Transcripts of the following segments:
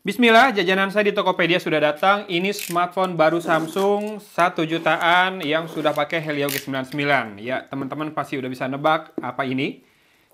Bismillah, jajanan saya di Tokopedia sudah datang. Ini smartphone baru Samsung 1 jutaan yang sudah pakai Helio G99. Ya, teman-teman pasti udah bisa nebak apa ini.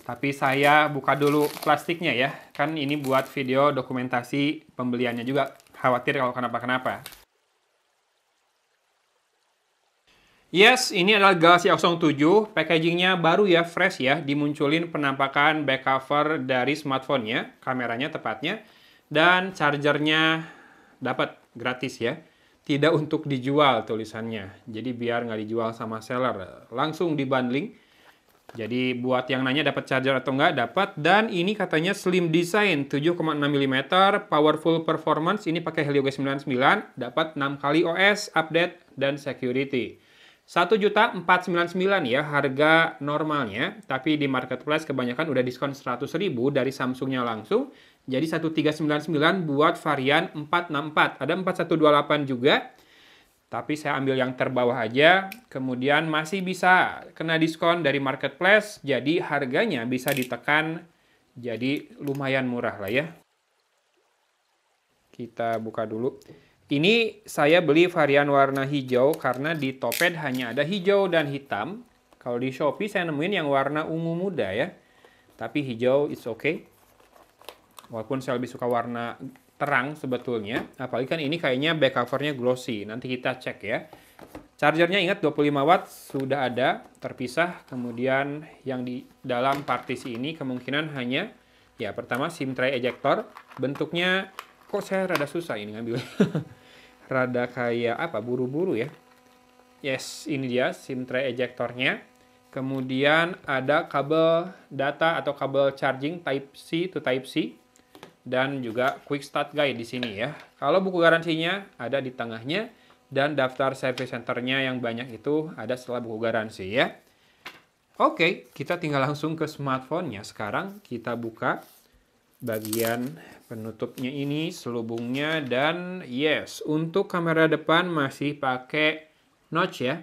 Tapi saya buka dulu plastiknya ya. Kan ini buat video dokumentasi pembeliannya juga. Khawatir kalau kenapa-kenapa. Yes, ini adalah Galaxy A07. Packagingnya baru ya, fresh ya. Dimunculin penampakan back cover dari smartphone-nya. Kameranya tepatnya. Dan chargernya dapat gratis ya. Tidak untuk dijual tulisannya. Jadi biar nggak dijual sama seller. Langsung dibundling. Jadi buat yang nanya dapat charger atau nggak, dapat. Dan ini katanya slim design 7,6 mm. Powerful performance. Ini pakai Helio G99. Dapat 6 kali OS, update, dan security. 1.499 ya harga normalnya. Tapi di marketplace kebanyakan udah diskon 100.000 dari Samsungnya langsung. Jadi 1399 buat varian 464. Ada 4128 juga. Tapi saya ambil yang terbawah aja. Kemudian masih bisa kena diskon dari marketplace. Jadi harganya bisa ditekan. Jadi lumayan murah lah ya. Kita buka dulu. Ini saya beli varian warna hijau. Karena di Topet hanya ada hijau dan hitam. Kalau di Shopee saya nemuin yang warna ungu muda ya. Tapi hijau it's okay. Walaupun saya lebih suka warna terang sebetulnya. Apalagi kan ini kayaknya back covernya glossy. Nanti kita cek ya. Chargernya ingat 25 watt sudah ada terpisah. Kemudian yang di dalam partisi ini kemungkinan hanya ya pertama SIM tray ejector. Bentuknya kok saya rada susah ini ngambil. Rada kayak apa buru-buru ya. Yes, ini dia SIM tray ejectornya. Kemudian ada kabel data atau kabel charging Type C to Type C. Dan juga quick start guide di sini ya. Kalau buku garansinya ada di tengahnya dan daftar service centernya yang banyak itu ada setelah buku garansi ya. Oke, kita tinggal langsung ke smartphone-nya. Sekarang kita buka bagian penutupnya ini, selubungnya dan yes, untuk kamera depan masih pakai notch ya.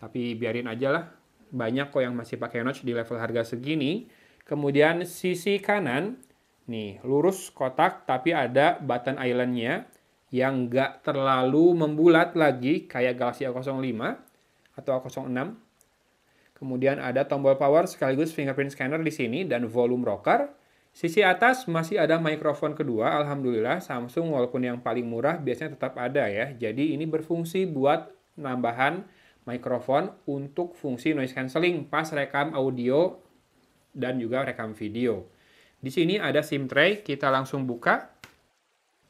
Tapi biarin aja lah. Banyak kok yang masih pakai notch di level harga segini. Kemudian sisi kanan nih, lurus kotak tapi ada button island-nya yang nggak terlalu membulat lagi kayak Galaxy A05 atau A06. Kemudian ada tombol power sekaligus fingerprint scanner di sini dan volume rocker. Sisi atas masih ada mikrofon kedua, alhamdulillah. Samsung walaupun yang paling murah biasanya tetap ada ya. Jadi ini berfungsi buat nambahan mikrofon untuk fungsi noise cancelling pas rekam audio dan juga rekam video. Di sini ada SIM tray, kita langsung buka.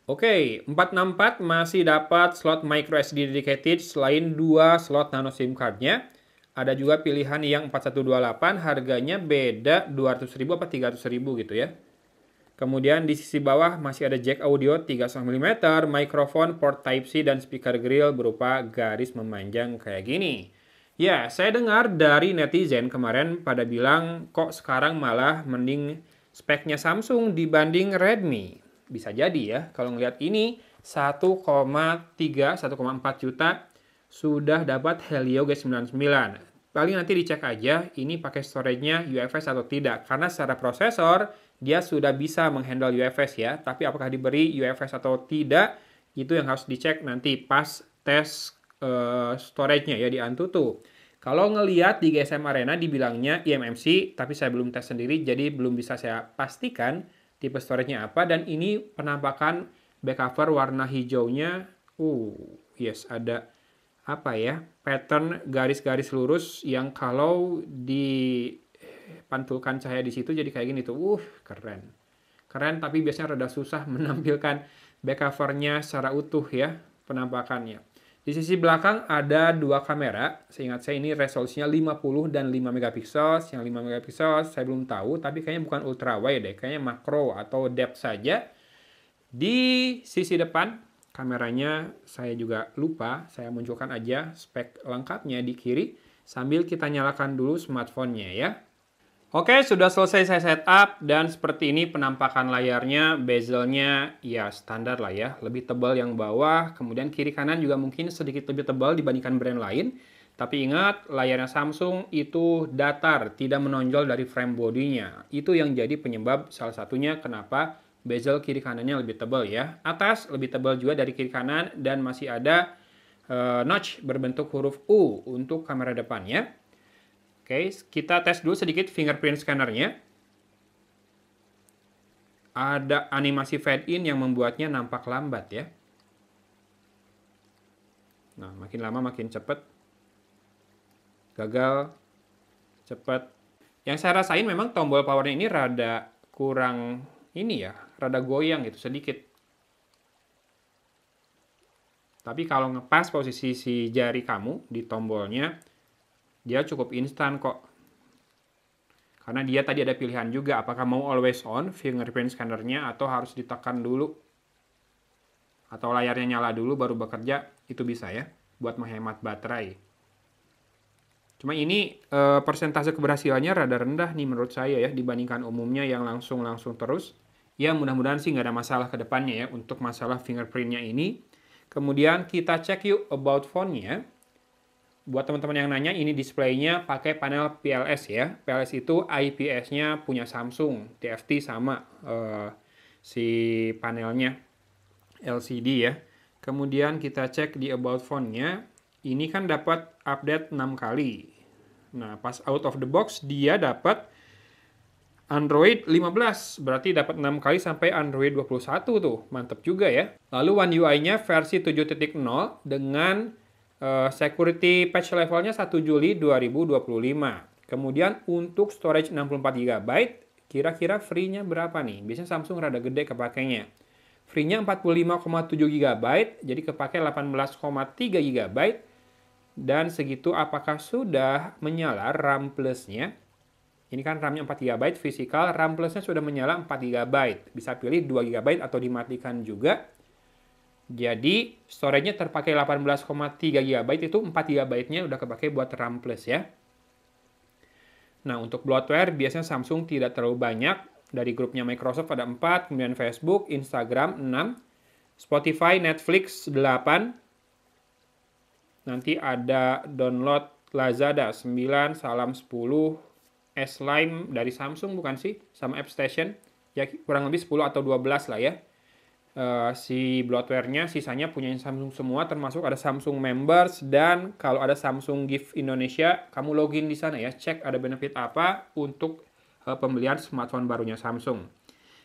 Oke, 464 masih dapat slot micro SD dedicated selain 2 slot nano SIM card-nya. Ada juga pilihan yang 4128, harganya beda 200.000 apa 300.000 gitu ya. Kemudian di sisi bawah masih ada jack audio 3,5 mm, mikrofon, port Type-C, dan speaker grill berupa garis memanjang kayak gini. Ya, saya dengar dari netizen kemarin pada bilang kok sekarang malah mending speknya Samsung dibanding Redmi. Bisa jadi ya, kalau ngelihat ini 1,3, 1,4 juta sudah dapat Helio G99. Paling nanti dicek aja ini pakai storage-nya UFS atau tidak. Karena secara prosesor dia sudah bisa menghandle UFS ya. Tapi apakah diberi UFS atau tidak, itu yang harus dicek nanti pas tes storage-nya ya di Antutu. Kalau ngelihat di GSM Arena dibilangnya eMMC, tapi saya belum tes sendiri, jadi belum bisa saya pastikan tipe storage-nya apa. Dan ini penampakan back cover warna hijaunya, yes, ada apa ya, pattern garis-garis lurus yang kalau dipantulkan cahaya di situ jadi kayak gini tuh, keren. Keren, tapi biasanya rada susah menampilkan back cover-nya secara utuh ya, penampakannya. Di sisi belakang ada 2 kamera. Seingat saya ini resolusinya 50 dan 5 megapiksel. Yang 5 megapiksel saya belum tahu, tapi kayaknya bukan ultra wide deh. Kayaknya makro atau depth saja. Di sisi depan, kameranya saya juga lupa. Saya munculkan aja spek lengkapnya di kiri. Sambil kita nyalakan dulu smartphone-nya ya. Oke, sudah selesai saya setup dan seperti ini penampakan layarnya, bezelnya ya standar lah ya, lebih tebal yang bawah, kemudian kiri kanan juga mungkin sedikit lebih tebal dibandingkan brand lain. Tapi ingat, layarnya Samsung itu datar, tidak menonjol dari frame bodinya. Itu yang jadi penyebab salah satunya kenapa Bezel kiri kanannya lebih tebal ya. Atas lebih tebal juga dari kiri kanan dan masih ada notch berbentuk huruf U untuk kamera depannya. Oke, kita tes dulu sedikit fingerprint scannernya. Ada animasi fade in yang membuatnya nampak lambat ya. Nah, makin lama makin cepat. Gagal, cepat. Yang saya rasain memang tombol powernya ini rada kurang ini ya, rada goyang gitu sedikit. Tapi kalau ngepas posisi si jari kamu di tombolnya, dia cukup instan kok. Karena dia tadi ada pilihan juga, apakah mau always on fingerprint scannernya atau harus ditekan dulu. Atau layarnya nyala dulu baru bekerja, itu bisa ya, buat menghemat baterai. Cuma ini persentase keberhasilannya rada rendah nih menurut saya ya, dibandingkan umumnya yang langsung terus. Ya mudah-mudahan sih nggak ada masalah ke depannya ya, untuk masalah fingerprintnya ini. Kemudian kita cek yuk about phone-nya. Buat teman-teman yang nanya, ini displaynya pakai panel PLS ya. PLS itu IPS-nya punya Samsung, TFT sama si panelnya LCD ya. Kemudian kita cek di about phone-nya, ini kan dapat update 6 kali. Nah, pas out of the box dia dapat Android 15, berarti dapat 6 kali sampai Android 21 tuh, mantep juga ya. Lalu One UI-nya versi 7.0 dengan security patch levelnya 1 Juli 2025. Kemudian untuk storage 64 GB, kira-kira free-nya berapa nih? Biasanya Samsung rada gede kepakainya. Free-nya 45,7 GB, jadi kepake 18,3 GB. Dan segitu apakah sudah menyala RAM Plus-nya? Ini kan RAM-nya 4 GB fisikal, RAM Plus-nya sudah menyala 4 GB. Bisa pilih 2 GB atau dimatikan juga. Jadi, storage-nya terpakai 18,3 GB, itu 4 GB-nya udah kepakai buat RAM Plus ya. Nah, untuk bloatware biasanya Samsung tidak terlalu banyak. Dari grupnya Microsoft ada 4, kemudian Facebook, Instagram 6, Spotify, Netflix 8. Nanti ada download Lazada 9, Salam 10, S-Lime dari Samsung bukan sih? Sama AppStation. Ya kurang lebih 10 atau 12 lah ya. Si bloatware-nya sisanya punya Samsung semua, termasuk ada Samsung Members, dan kalau ada Samsung Gift Indonesia, kamu login di sana ya, cek ada benefit apa untuk pembelian smartphone barunya Samsung.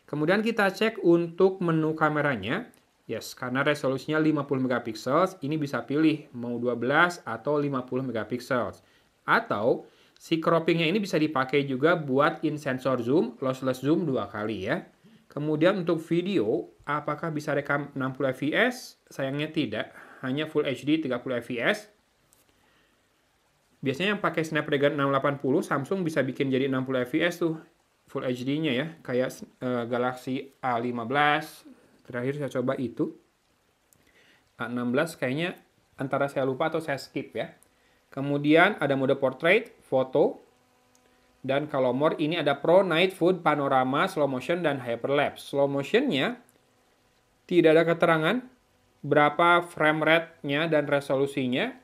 Kemudian kita cek untuk menu kameranya. Yes, karena resolusinya 50 megapiksel, ini bisa pilih mau 12 atau 50 megapiksel. Atau si croppingnya ini bisa dipakai juga buat in sensor zoom, lossless zoom 2 kali ya. Kemudian untuk video, apakah bisa rekam 60 fps? Sayangnya tidak, hanya Full HD 30 fps. Biasanya yang pakai Snapdragon 680, Samsung bisa bikin jadi 60 fps tuh, Full HD-nya ya. Kayak Galaxy A15, terakhir saya coba itu. A16 kayaknya antara saya lupa atau saya skip ya. Kemudian ada mode portrait, foto. Dan kalau more ini ada Pro, Night, Food, Panorama, Slow Motion, dan Hyperlapse. Slow Motion-nya tidak ada keterangan berapa frame rate-nya dan resolusinya.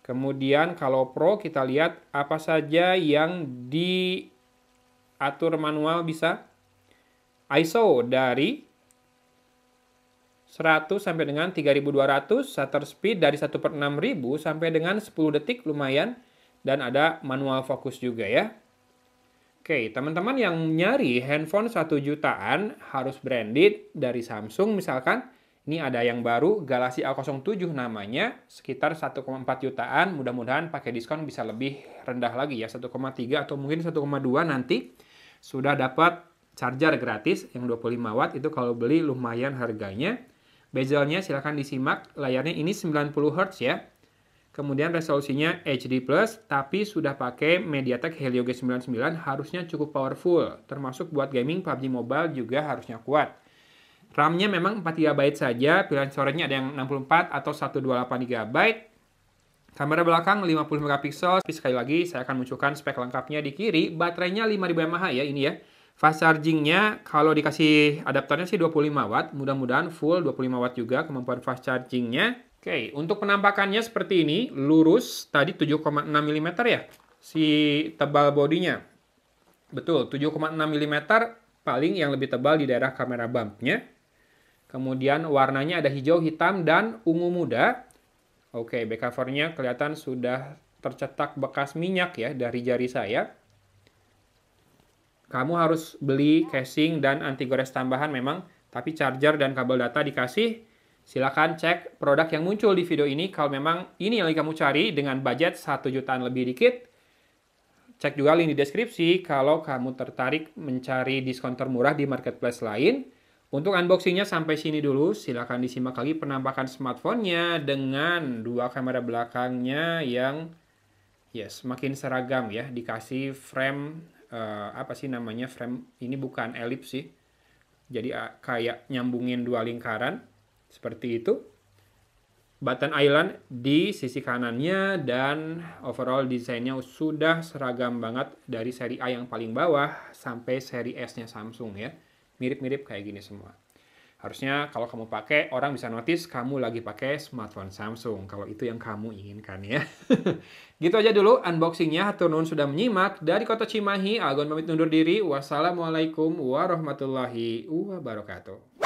Kemudian kalau Pro kita lihat apa saja yang diatur manual bisa. ISO dari 100 sampai dengan 3200, shutter speed dari 1/6000 sampai dengan 10 detik lumayan. Dan ada manual fokus juga ya. Oke, teman-teman yang nyari handphone 1 jutaan harus branded dari Samsung misalkan. Ini ada yang baru, Galaxy A07 namanya, sekitar 1,4 jutaan. Mudah-mudahan pakai diskon bisa lebih rendah lagi ya, 1,3 atau mungkin 1,2 nanti. Sudah dapat charger gratis yang 25 watt, itu kalau beli lumayan harganya. Bezelnya silahkan disimak, layarnya ini 90 Hz ya. Kemudian resolusinya HD+, tapi sudah pakai MediaTek Helio G99, harusnya cukup powerful. Termasuk buat gaming, PUBG Mobile juga harusnya kuat. RAM-nya memang 4 GB saja, pilihan storage-nya ada yang 64 atau 128 GB. Kamera belakang 50 megapiksel. Tapi sekali lagi saya akan munculkan spek lengkapnya di kiri. Baterainya 5000 mAh ya ini ya. Fast charging-nya kalau dikasih adaptornya sih 25 watt. Mudah-mudahan full 25 watt juga kemampuan fast charging-nya. Oke, untuk penampakannya seperti ini, lurus, tadi 7,6 mm ya, si tebal bodinya. Betul, 7,6 mm paling yang lebih tebal di daerah kamera bumpnya. Kemudian warnanya ada hijau, hitam, dan ungu muda. Oke, back covernya kelihatan sudah tercetak bekas minyak ya dari jari saya. Kamu harus beli casing dan anti gores tambahan memang, tapi charger dan kabel data dikasih. Silakan cek produk yang muncul di video ini kalau memang ini yang kamu cari dengan budget 1 jutaan lebih dikit. Cek juga link di deskripsi kalau kamu tertarik mencari diskon termurah di marketplace lain. Untuk unboxingnya sampai sini dulu. Silakan disimak lagi penampakan smartphone-nya dengan 2 kamera belakangnya yang semakin seragam ya. Dikasih frame, apa sih namanya, frame ini bukan elips sih. Jadi kayak nyambungin 2 lingkaran. Seperti itu. Button island di sisi kanannya dan overall desainnya sudah seragam banget dari seri A yang paling bawah sampai seri S-nya Samsung ya. Mirip-mirip kayak gini semua. Harusnya kalau kamu pakai, orang bisa notice kamu lagi pakai smartphone Samsung. Kalau itu yang kamu inginkan ya. Gitu aja dulu unboxingnya. Hatur nuhun sudah menyimak. Dari Kota Cimahi, Algon pamit undur diri. Wassalamualaikum warahmatullahi wabarakatuh.